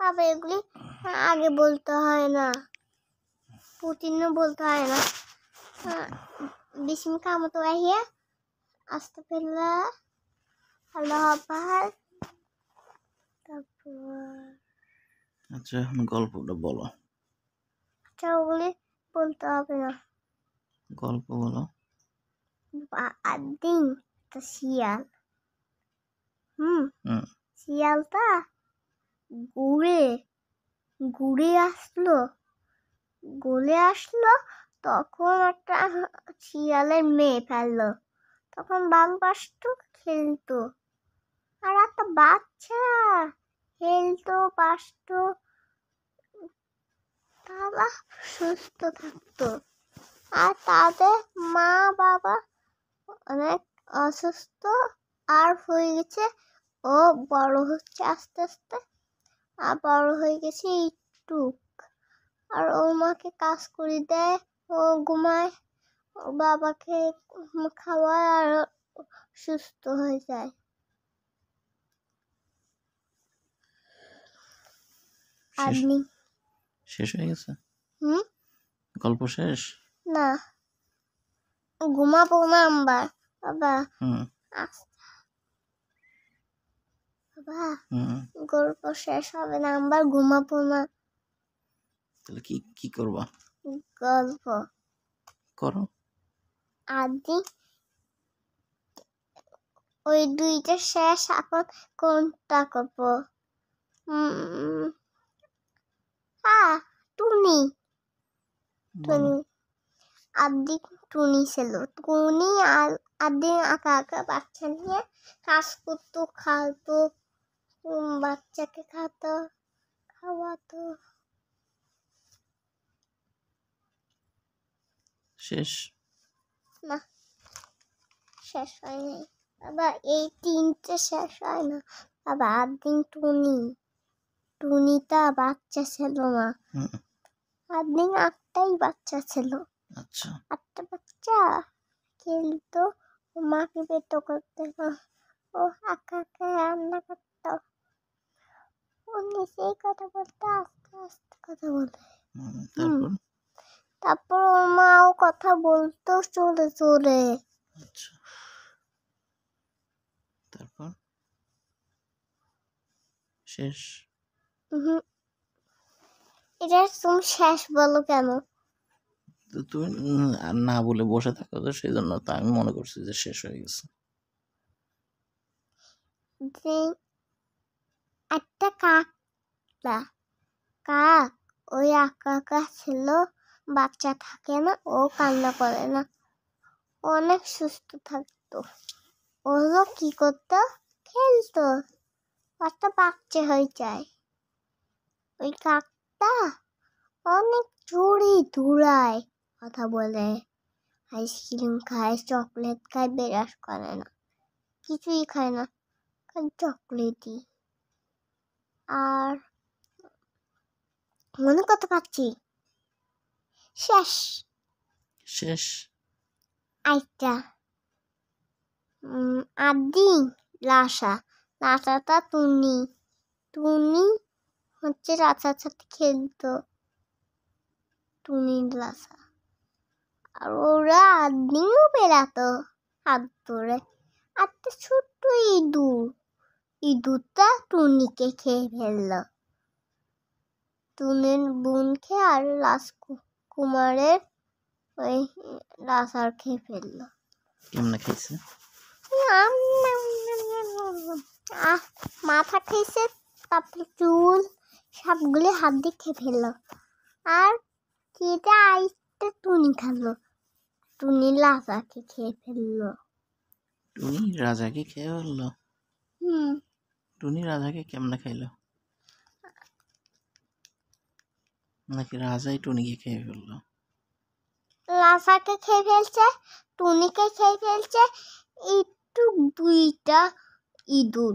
বাবা এগুলি আগে বলতে হয় না, প্রতিদিনও বলতে হয় না। বিস্মিকা মতো আহিয়া আস্তাগফিরুল্লাহ, আল্লাহ হাফেজ। তারপর আচ্ছা এখন গল্পটা বলো। আচ্ছা ওগুলি বলতে হবে না। গল্প বলো। একদিন একটা শিয়াল হুম শিয়ালটা ঘুরে ঘুরে আসলো তখন একটা শিয়ালের মেয়ে ফেললো। তখন বামপাশটু খেলতো আর একটা বাচ্চা খেলতো পাশতো, তারা সুস্থ থাকতো। আর তাদের মা বাবা অনেক অসুস্থ আর হয়ে গেছে। ও বড় হচ্ছে আস্তে আস্তে, আর বড় হয়ে গেছে একটু। আর ওর মাকে কাজ করে দেয়, ও ঘুমায়, ওর বাবাকে খাওয়ায় আর সুস্থ হয়ে যায়। আপনি শেষ হয়ে গেছে? গল্প শেষ না, ঘুমাবো না আমরা বাবা। বাবা গল্প শেষ হবে না, আমরা ঘুমাবো না। তাহলে কি কি করবা? গল্প করো। আদি ওই দুইটা শেষ, এখন কোনটা করব? টুনি টুনি আদি টুনি ছিল। টুনি আর আদি আঁকা আঁকা বাচ্চা নিয়ে কাজ করতো, খাওয়াতো, বাচ্চাকে খাওয়াতো। শেষ না, শেষ হয় নাই বাবা, এই তিনটে শেষ হয় না বাবা। আদিন টুনিটা বাচ্চা ছিল না, আদিন একটাই বাচ্চা ছিল। আচ্ছা একটা বাচ্চা খেলতো, মাকে পেট করতে, ও একা একা রান্না করতো। ও নিজেই কথা বলতে আস্তে আস্তে কথা বলে। তারপর ওর মাও কথা বলতো চলে চলে। আচ্ছা তারপর শেষ? এটা তুমি শেষ বলো কেন? তুমি না বলে বসে থাকো, তো সেই জন্য তো আমি মনে করছি যে শেষ হয়ে গেছে। একটা কাক ওই আঁকা ছিল, বাচ্চা থাকে না, ও কান্না করে না, অনেক সুস্থ থাকতো। ওগুলো কি করতো? খেলতো, একটা বাচ্চা হয়ে যায়। ওই কাকটা অনেক জোরে দৌড়ায়, কথা বলে, আইসক্রিম খায়, চকলেট খায়, বিরাস করে না, কিছুই খায় না, চকলেটই। আর মনে করতে পারছি শেষ শেষ আইটা আদি লাসাটা টুনি হচ্ছে রাজার সাথে খেলতো, টুনি লাসা। আর ওরা আদিও বেড়াতো হাত ধরে। আর তো ছোট্ট ইঁদুরটা টুনিকে খেয়ে ফেললো, টুনির বোনকে আর রাজকুমারের ওই রাজার খেয়ে ফেললো। কেমনে খাইছে? মাথা খেয়েছে, তারপর চুল সবগুলি হাত দিয়ে খেয়ে ফেললো। আর খেতে আইসতে টুনি খালো, টুনি রাজাকে খেয়ে ফেললো। টুনি রাজাকে খেয়ে ফেললো? টুনি রাজাকে কেমনে খাইলো? নাকি রাজাই টুনিকে খেয়ে ফেললো? রাজাকে খেয়ে ফেলছে, টুনিকে খেয়ে ফেলছে, একটু দুইটা ইঁদুর।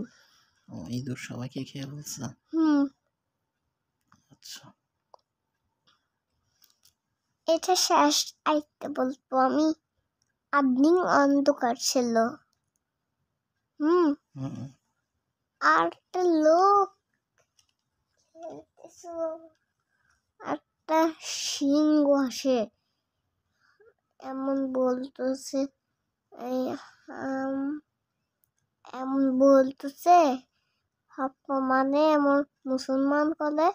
ইঁদুর সবাইকে খেয়ে ফেলছে? আচ্ছা এটা শেষ আইতে বলবো আমি। আপনি অন্ধকার ছিল, আর একটা লোক কিছু একটা সিংহ আসে, এমন বলতেছে, এই এমন বলতেছে, মানে এমন মুসলমান কলে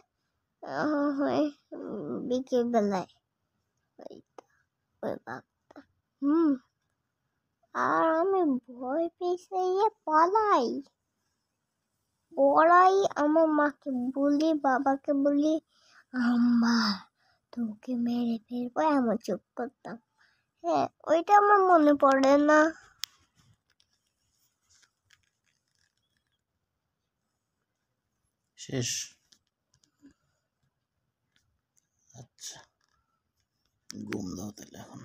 বিকেল বেলায় ওই বাঘটা। আর আমি ভয় পেয়েছি, পালাই পড়াই, আমার মাকে বলি, বাবাকে বলি, আম্মা তোকে মেরে ফেলবো, এমন চুপ করতাম। হ্যাঁ, ওইটা আমার মনে পড়ে না। শেষ। আচ্ছা, ঘুম দাও তাহলে এখন।